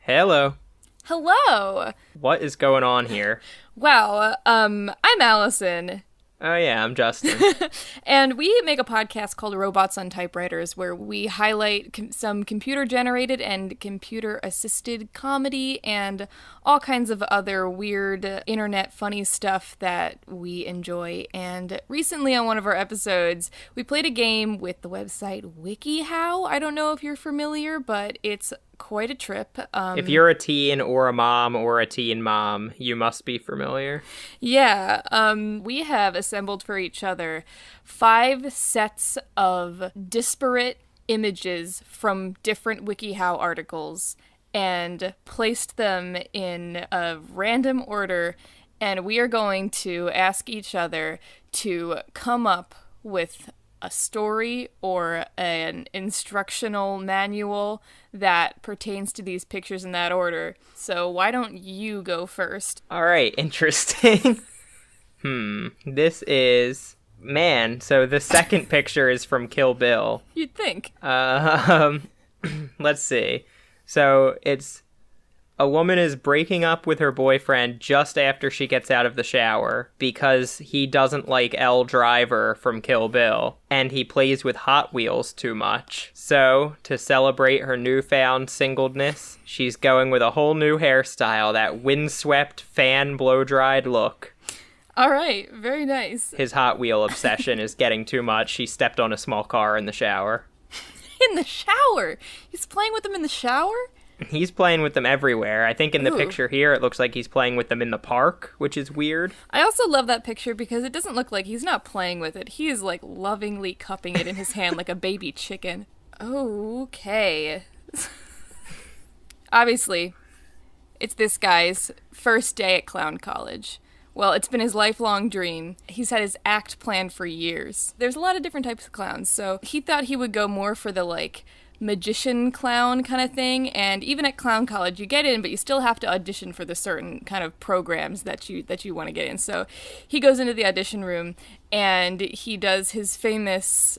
Hello. Hello. What is going on here? Wow. I'm Allison. Oh yeah, I'm Justin. And we make a podcast called Robots on Typewriters where we highlight some computer-generated and computer-assisted comedy and all kinds of other weird internet funny stuff that we enjoy. And recently on one of our episodes, we played a game with the website WikiHow. I don't know if you're familiar, but it's quite a trip. If you're a teen or a mom or a teen mom, you must be familiar. Yeah, we have assembled for each other 5 sets of disparate images from different WikiHow articles and placed them in a random order, and we are going to ask each other to come up with a story or an instructional manual that pertains to these pictures in that order. So why don't you go first? All right, interesting. This is... Man, so the second picture is from Kill Bill. You'd think. Let's see. So it's... A woman is breaking up with her boyfriend just after she gets out of the shower because he doesn't like Elle Driver from Kill Bill, and he plays with Hot Wheels too much. So, to celebrate her newfound singleness, she's going with a whole new hairstyle, that windswept, fan blow-dried look. All right, very nice. His Hot Wheel obsession is getting too much. She stepped on a small car in the shower. In the shower? He's playing with them in the shower? He's playing with them everywhere. I think in the picture here, it looks like he's playing with them in the park, which is weird. I also love that picture because it doesn't look like he's not playing with it. He is, like, lovingly cupping it in his hand like a baby chicken. Okay. Obviously, it's this guy's first day at clown college. Well, it's been his lifelong dream. He's had his act planned for years. There's a lot of different types of clowns, so he thought he would go more for the, like, magician clown kind of thing, and even at clown college you get in, but you still have to audition for the certain kind of programs that you want to get in. So he goes into the audition room and he does his famous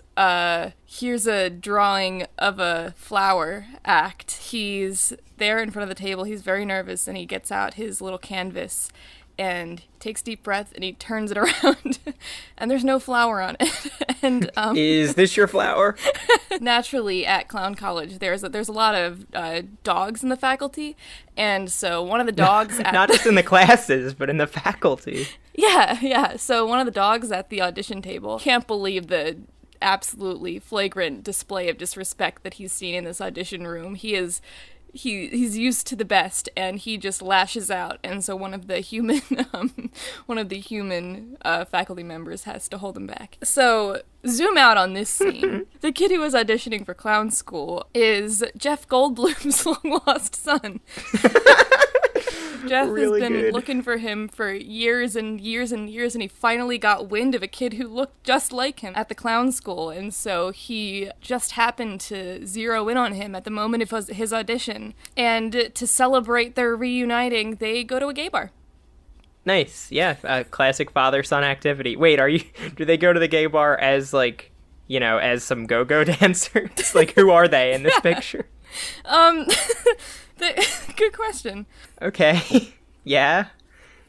here's a drawing of a flower act. He's there in front of the table, he's very nervous, and he gets out his little canvas and takes a deep breath, and he turns it around, and there's no flower on it. And is this your flower? Naturally, at clown college, there's a lot of dogs in the faculty, and so one of the dogs not just in the classes, but in the faculty. Yeah. So one of the dogs at the audition table can't believe the absolutely flagrant display of disrespect that he's seen in this audition room. He's used to the best, and he just lashes out, and so one of the human faculty members has to hold him back. So zoom out on this scene. The kid who was auditioning for clown school is Jeff Goldblum's long lost son. Jeff really has been good. looking for him for years and years and years, and he finally got wind of a kid who looked just like him at the clown school, and so he just happened to zero in on him at the moment of his audition. And to celebrate their reuniting, they go to a gay bar. Nice, yeah, classic father-son activity. Wait, do they go to the gay bar as, like, you know, as some go-go dancers? Like, who are they in this picture? Good question. Okay. Yeah,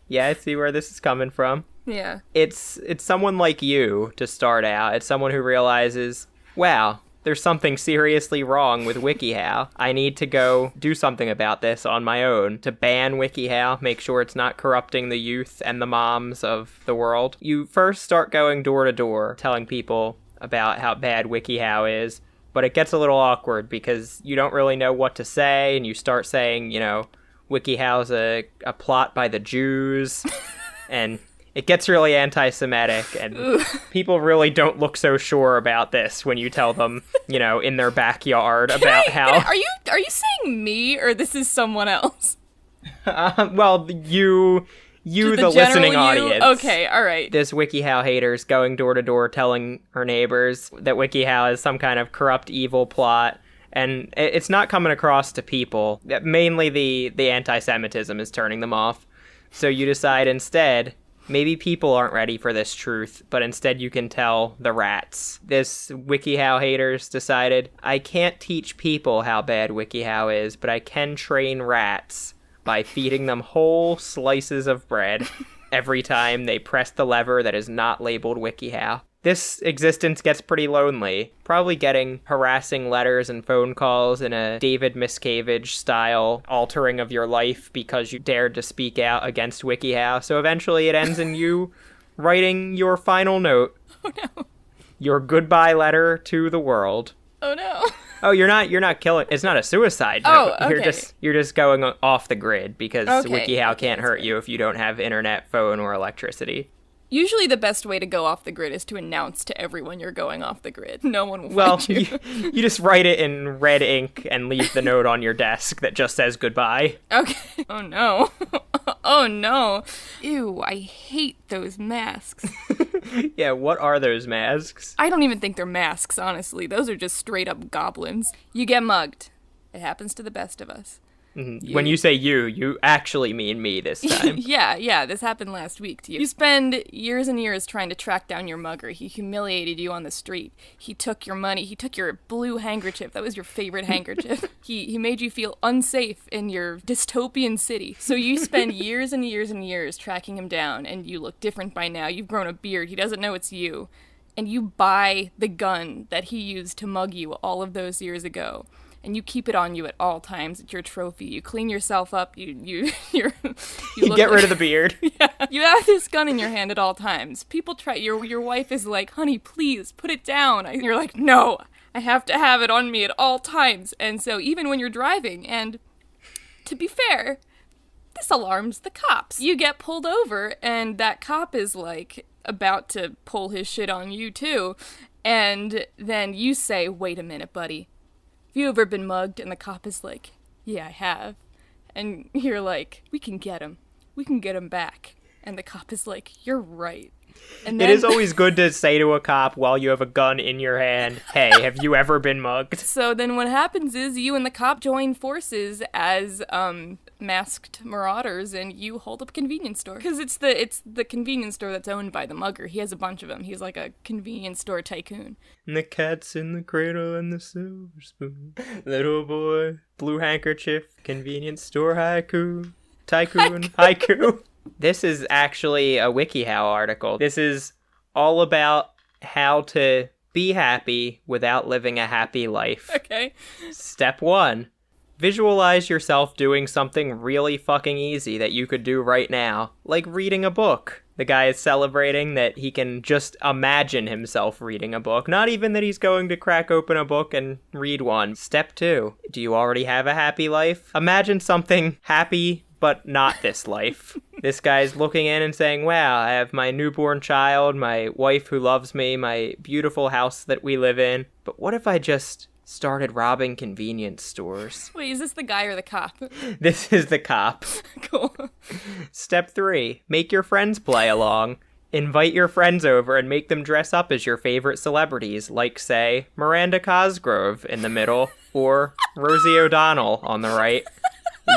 I see where this is coming from. Yeah. It's someone like you to start out. It's someone who realizes, wow, there's something seriously wrong with WikiHow. I need to go do something about this on my own to ban WikiHow, make sure it's not corrupting the youth and the moms of the world. You first start going door to door, telling people about how bad WikiHow is, but it gets a little awkward because you don't really know what to say, and you start saying, you know, WikiHow's a plot by the Jews, and it gets really anti-Semitic, and people really don't look so sure about this when you tell them, you know, in their backyard about how... Are you saying me, or this is someone else? Well, you, the listening audience. Okay, all right. This WikiHow hater's going door to door telling her neighbors that WikiHow is some kind of corrupt, evil plot, and it's not coming across to people. Mainly the anti-Semitism is turning them off. So you decide instead Maybe people aren't ready for this truth, but instead you can tell the rats. This WikiHow haters decided, I can't teach people how bad WikiHow is, but I can train rats by feeding them whole slices of bread every time they press the lever that is not labeled WikiHow. This existence gets pretty lonely, probably getting harassing letters and phone calls in a David Miscavige style altering of your life because you dared to speak out against WikiHow. So eventually it ends in you writing your final note. Oh no. Your goodbye letter to the world. Oh no. Oh, you're not killing. It's not a suicide note. Oh, okay. You're just going off the grid because Okay. WikiHow Okay, can't hurt you if you don't have internet, phone, or electricity. Usually the best way to go off the grid is to announce to everyone you're going off the grid. No one will Well, find you. you just write it in red ink and leave the note on your desk that just says goodbye. Okay. Oh no. Oh no. Ew, I hate those masks. Yeah, what are those masks? I don't even think they're masks, honestly. Those are just straight up goblins. You get mugged. It happens to the best of us. When you say you actually mean me this time. Yeah, this happened last week to you. You spend years and years trying to track down your mugger. He humiliated you on the street. He took your money. He took your blue handkerchief. That was your favorite handkerchief. He made you feel unsafe in your dystopian city. So you spend years and years and years tracking him down, and you look different by now. You've grown a beard. He doesn't know it's you. And you buy the gun that he used to mug you all of those years ago. And you keep it on you at all times. It's your trophy. You clean yourself up. You You look get rid of the beard. Yeah. You have this gun in your hand at all times. People try. Your wife is like, honey, please put it down. And you're like, no, I have to have it on me at all times. And so even when you're driving, and to be fair, this alarms the cops. You get pulled over, and that cop is like about to pull his shit on you too. And then you say, wait a minute, buddy. Have you ever been mugged? And the cop is like, yeah, I have. And you're like, we can get him. We can get him back. And the cop is like, you're right. And then, It is always good to say to a cop while you have a gun in your hand, hey, have you ever been mugged? So then what happens is you and the cop join forces as masked marauders, and you hold up a convenience store. Because it's the convenience store that's owned by the mugger. He has a bunch of them. He's like a convenience store tycoon. And the cat's in the cradle and the silver spoon. Little boy, blue handkerchief, convenience store haiku. Tycoon, haiku. This is actually a WikiHow article. This is all about how to be happy without living a happy life. Okay. Step 1. Visualize yourself doing something really fucking easy that you could do right now, like reading a book. The guy is celebrating that he can just imagine himself reading a book, not even that he's going to crack open a book and read one. Step 2. Do you already have a happy life? Imagine something happy, but not this life. This guy's looking in and saying, wow, I have my newborn child, my wife who loves me, my beautiful house that we live in. But what if I just started robbing convenience stores? Wait, is this the guy or the cop? This is the cop. Cool. Step 3. Make your friends play along. Invite your friends over and make them dress up as your favorite celebrities, like, say, Miranda Cosgrove in the middle, or Rosie O'Donnell on the right.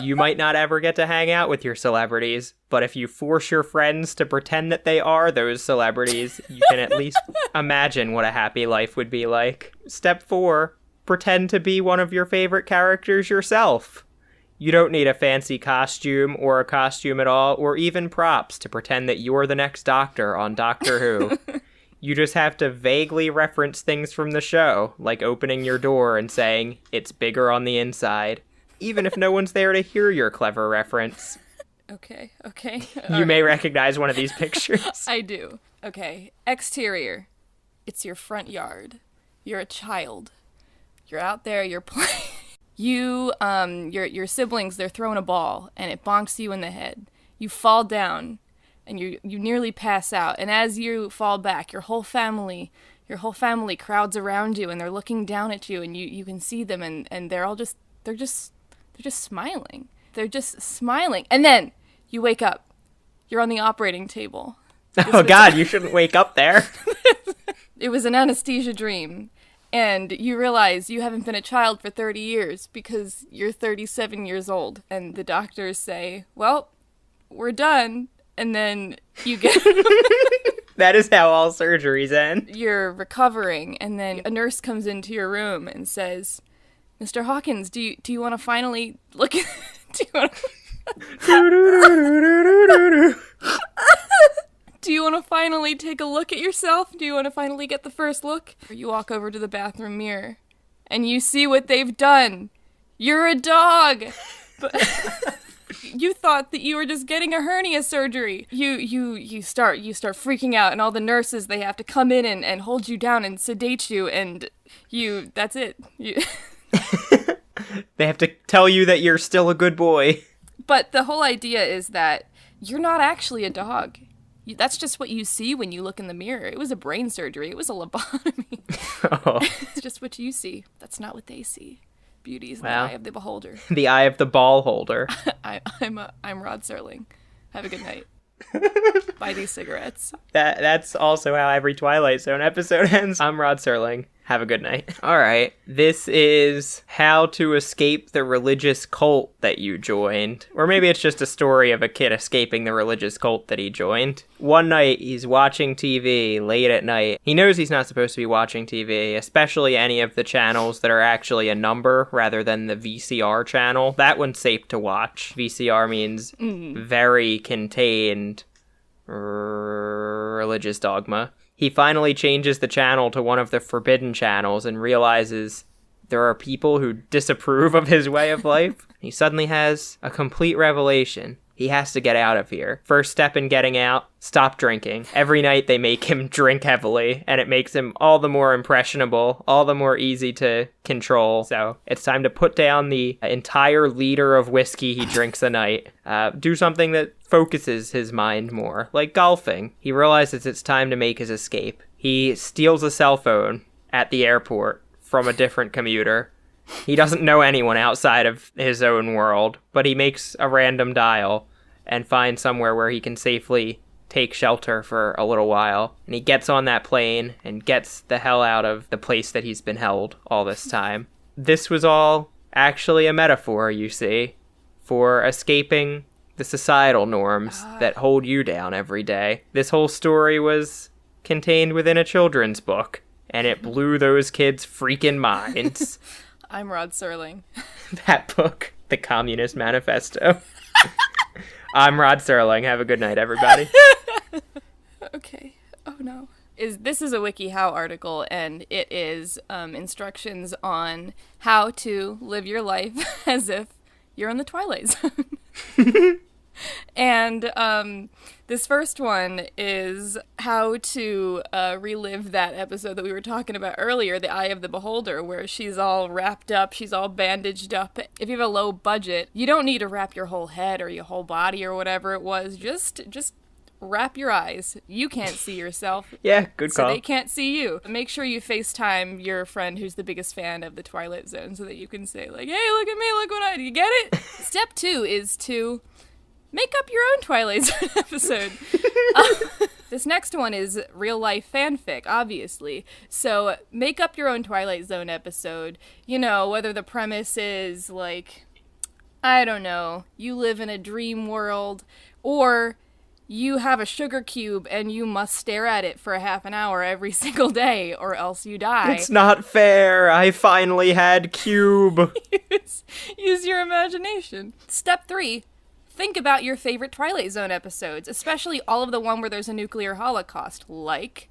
You might not ever get to hang out with your celebrities, but if you force your friends to pretend that they are those celebrities, you can at least imagine what a happy life would be like. Step 4. Pretend to be one of your favorite characters yourself. You don't need a fancy costume or a costume at all, or even props to pretend that you're the next Doctor on Doctor Who. You just have to vaguely reference things from the show, like opening your door and saying, it's bigger on the inside. Even if no one's there to hear your clever reference. Okay. You may recognize one of these pictures. I do. Okay. Exterior. It's your front yard. You're a child. You're out there, you're playing. Your siblings, they're throwing a ball, and it bonks you in the head. You fall down, and you nearly pass out. And as you fall back, your whole family crowds around you, and they're looking down at you, and you can see them, and they're just smiling. They're just smiling. And then you wake up. You're on the operating table. Oh God, you shouldn't wake up there. It was an anesthesia dream. And you realize you haven't been a child for 30 years because you're 37 years old. And the doctors say, well, we're done. and then you get... That is how all surgeries end. You're recovering, and then a nurse comes into your room and says, Mr. Hawkins, do you want to finally look at... Do you want to finally take a look at yourself? Do you want to finally get the first look? Or you walk over to the bathroom mirror, and you see what they've done. You're a dog! But... You thought that you were just getting a hernia surgery. You start freaking out, and all the nurses, they have to come in and hold you down and sedate you, and that's it. They have to tell you that you're still a good boy. But the whole idea is that you're not actually a dog. That's just what you see when you look in the mirror. It was a brain surgery. It was a lobotomy. Oh. It's just what you see. That's not what they see. Beauty is in the eye of the beholder. The eye of the ball holder. I'm Rod Serling. Have a good night. Buy these cigarettes. That's also how every Twilight Zone episode ends. I'm Rod Serling. Have a good night. All right. This is how to escape the religious cult that you joined. Or maybe it's just a story of a kid escaping the religious cult that he joined. One night, he's watching TV late at night. He knows he's not supposed to be watching TV, especially any of the channels that are actually a number rather than the VCR channel. That one's safe to watch. VCR means very contained religious dogma. He finally changes the channel to one of the forbidden channels and realizes there are people who disapprove of his way of life. He suddenly has a complete revelation. He has to get out of here. First step in getting out, stop drinking. Every night they make him drink heavily, and it makes him all the more impressionable, all the more easy to control. So it's time to put down the entire liter of whiskey he drinks a night. Do something that focuses his mind more, like golfing. He realizes it's time to make his escape. He steals a cell phone at the airport from a different commuter. He doesn't know anyone outside of his own world, but he makes a random dial and finds somewhere where he can safely take shelter for a little while. And he gets on that plane and gets the hell out of the place that he's been held all this time. This was all actually a metaphor, you see, for escaping the societal norms that hold you down every day. This whole story was contained within a children's book, and it blew those kids' freaking minds. I'm Rod Serling. That book, The Communist Manifesto. I'm Rod Serling. Have a good night, everybody. Okay. Oh, no. This is a WikiHow article, and it is instructions on how to live your life as if you're in the Twilight Zone. And this first one is how to relive that episode that we were talking about earlier, The Eye of the Beholder, where she's all wrapped up, she's all bandaged up. If you have a low budget, you don't need to wrap your whole head or your whole body or whatever it was. Just wrap your eyes. You can't see yourself. Yeah, good call. So they can't see you. Make sure you FaceTime your friend who's the biggest fan of the Twilight Zone so that you can say, like, hey, look at me, look what I do. You get it? Step 2 is to make up your own Twilight Zone episode. This next one is real life fanfic, obviously. So make up your own Twilight Zone episode. You know, whether the premise is like, I don't know, you live in a dream world, or you have a sugar cube and you must stare at it for a half an hour every single day, or else you die. It's not fair. I finally had cube. Use your imagination. Step 3. Think about your favorite Twilight Zone episodes, especially all of the one where there's a nuclear holocaust, like,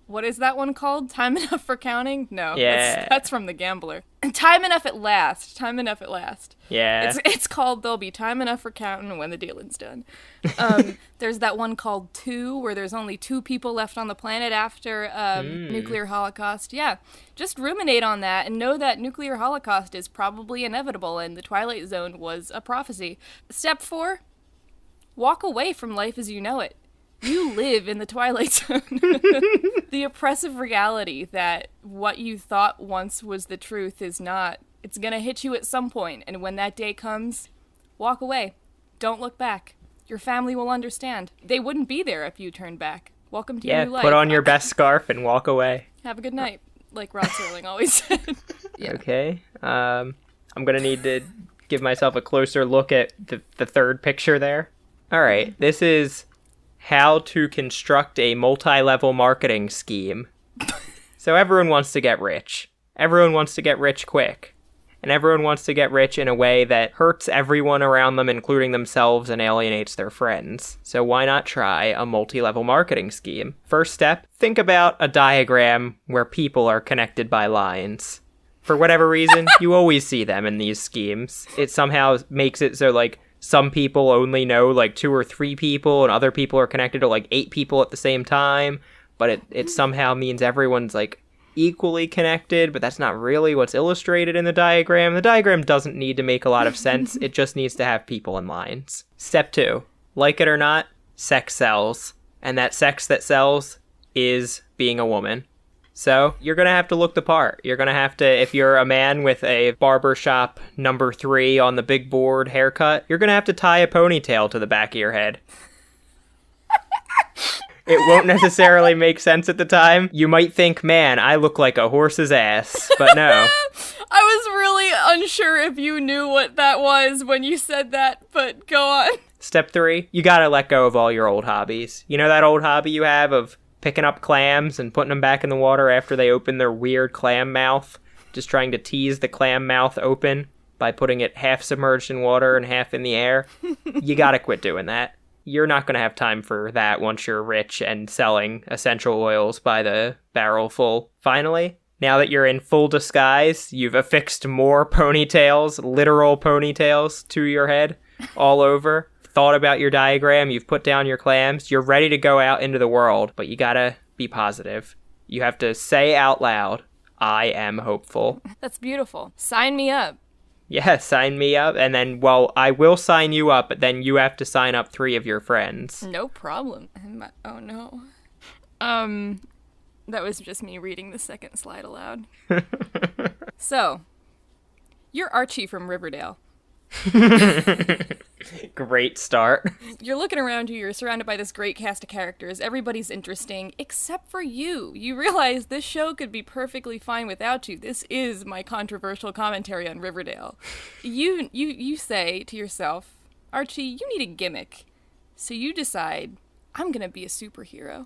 what is that one called? Time Enough for Counting? No, yeah. That's from The Gambler. And Time Enough at Last. Time Enough at Last. Yeah. It's called There'll Be Time Enough for Counting When the Dealing's Done. There's that one called 2, where there's only 2 people left on the planet after nuclear holocaust. Yeah, just ruminate on that and know that nuclear holocaust is probably inevitable and the Twilight Zone was a prophecy. Step 4, walk away from life as you know it. You live in the Twilight Zone. The oppressive reality that what you thought once was the truth is not. It's gonna hit you at some point, and when that day comes, walk away. Don't look back. Your family will understand. They wouldn't be there if you turned back. Welcome to your new life. Put on your best scarf and walk away. Have a good night, like Rod Serling always said. Yeah. Okay. I'm gonna need to give myself a closer look at the third picture there. All right. This is how to construct a multi-level marketing scheme. So everyone wants to get rich. Everyone wants to get rich quick. And everyone wants to get rich in a way that hurts everyone around them, including themselves, and alienates their friends. So why not try a multi-level marketing scheme? First step, think about a diagram where people are connected by lines. For whatever reason, you always see them in these schemes. It somehow makes it so, like, some people only know, like, 2 or 3 people, and other people are connected to, like, 8 people at the same time. But it somehow means everyone's, like, equally connected, but that's not really what's illustrated in the diagram. The diagram doesn't need to make a lot of sense. It just needs to have people and lines. Step 2. Like it or not, sex sells. And that sex that sells is being a woman. So you're going to have to look the part. You're going to have to, if you're a man with a barbershop number 3 on the big board haircut, you're going to have to tie a ponytail to the back of your head. It won't necessarily make sense at the time. You might think, man, I look like a horse's ass, but no. I was really unsure if you knew what that was when you said that, but go on. Step 3, you gotta let go of all your old hobbies. You know that old hobby you have of picking up clams and putting them back in the water after they open their weird clam mouth? Just trying to tease the clam mouth open by putting it half submerged in water and half in the air? You gotta quit doing that. You're not going to have time for that once you're rich and selling essential oils by the barrel full. Finally, now that you're in full disguise, you've affixed more ponytails, literal ponytails, to your head all over. Thought about your diagram, you've put down your clams, you're ready to go out into the world, but you gotta be positive. You have to say out loud, I am hopeful. That's beautiful. Sign me up. Yeah, sign me up, and then, well, I will sign you up, but then you have to sign up 3 of your friends. No problem. Oh, no. That was just me reading the second slide aloud. So, you're Archie from Riverdale. Great start. You're looking around you, you're surrounded by this great cast of characters. Everybody's interesting, except for you. You realize this show could be perfectly fine without you. This is my controversial commentary on Riverdale. You say to yourself, Archie, you need a gimmick. So you decide, I'm gonna be a superhero.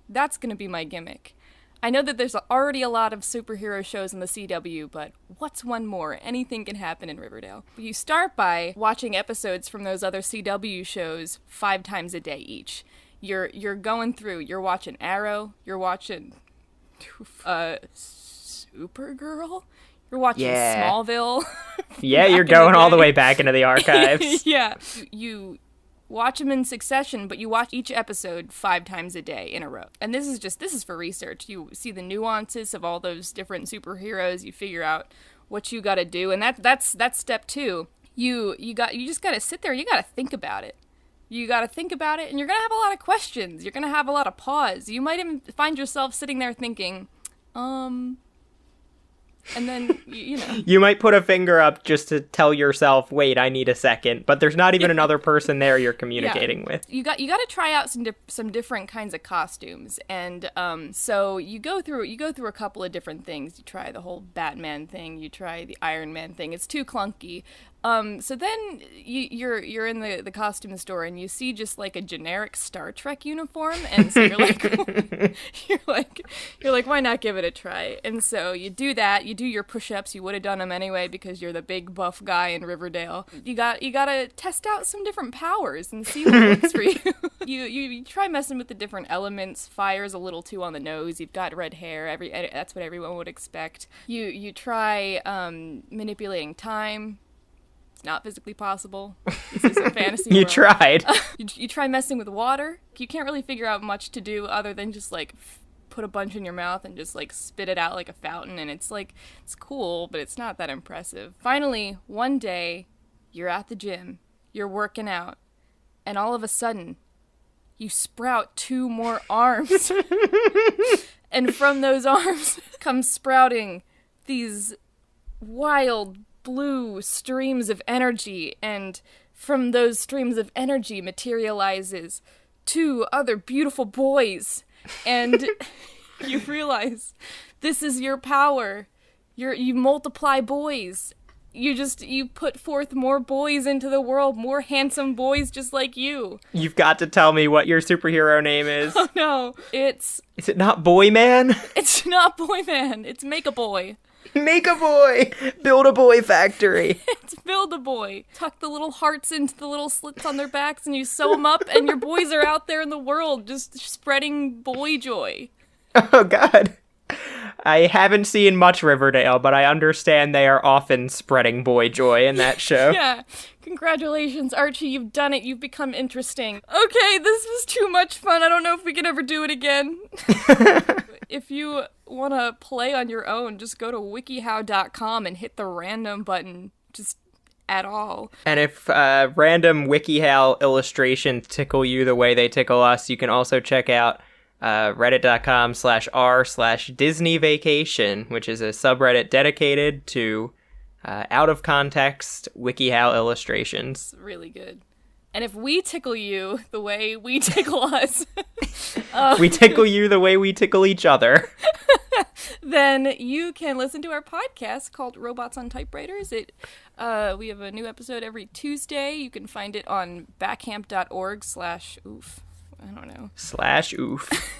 That's gonna be my gimmick. I know that there's already a lot of superhero shows in the CW, but what's one more? Anything can happen in Riverdale. You start by watching episodes from those other CW shows 5 times a day each. You're going through, you're watching Arrow, you're watching Supergirl, you're watching Smallville. Yeah, you're going all the way back into the archives. Yeah. You watch them in succession, but you watch each episode 5 times a day in a row. And this is for research. You see the nuances of all those different superheroes. You figure out what you got to do, and that's step 2. You just got to sit there. You got to think about it. You got to think about it, and you're gonna have a lot of questions. You're gonna have a lot of pause. You might even find yourself sitting there thinking, and then, you know. You might put a finger up just to tell yourself, wait, I need a second. But there's not even another person there you're communicating with. You got to try out some different kinds of costumes. And so you go through a couple of different things. You try the whole Batman thing. You try the Iron Man thing. It's too clunky. So then you're in the costume store and you see just like a generic Star Trek uniform, and so you're like, why not give it a try? And so you do that. You do your push-ups. You would have done them anyway because you're the big buff guy in Riverdale. You gotta test out some different powers and see what works for you. You try messing with the different elements. Fire's a little too on the nose. You've got red hair. That's what everyone would expect. You try manipulating time. It's not physically possible. This is a fantasy You world. tried. You try messing with water. You can't really figure out much to do other than just like put a bunch in your mouth and just like spit it out like a fountain, and it's cool, but it's not that impressive. Finally, one day, you're at the gym, you're working out, and all of a sudden, you sprout 2 more arms. And from those arms come sprouting these wild blue streams of energy, and from those streams of energy materializes 2 other beautiful boys, and you realize this is your power. You multiply boys. You put forth more boys into the world, more handsome boys just like you. You've got to tell me what your superhero name is. Oh no, Is it not Boy Man? It's not Boy Man, it's Make a Boy. Make a boy! Build a boy factory! It's Build a Boy. Tuck the little hearts into the little slits on their backs and you sew them up and your boys are out there in the world just spreading boy joy. Oh god. I haven't seen much Riverdale, but I understand they are often spreading boy joy in that show. Yeah. Congratulations, Archie, you've done it. You've become interesting. Okay, this was too much fun. I don't know if we can ever do it again. If you want to play on your own, just go to wikihow.com and hit the random button. Just at all. And if random WikiHow illustrations tickle you the way they tickle us, you can also check out reddit.com/r/Disney Vacation, which is a subreddit dedicated to out of context WikiHow illustrations. It's really good. And if we tickle you the way we tickle us, we tickle you the way we tickle each other, then you can listen to our podcast called Robots on Typewriters. We have a new episode every Tuesday. You can find it on backcamp.org/oof. I don't know. /oof.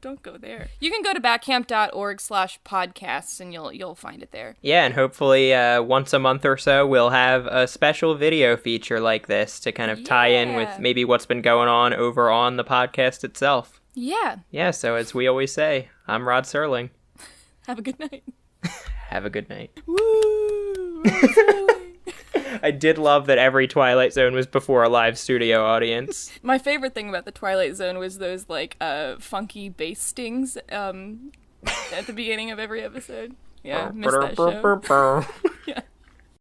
Don't go there. You can go to backcamp.org/podcasts and you'll find it there. Yeah, and hopefully once a month or so we'll have a special video feature like this to kind of tie in with maybe what's been going on over on the podcast itself. Yeah. Yeah, so as we always say, I'm Rod Serling. Have a good night. Have a good night. Woo! Rod Serling. I did love that every Twilight Zone was before a live studio audience. My favorite thing about the Twilight Zone was those, funky bass stings at the beginning of every episode. Yeah, missed that show.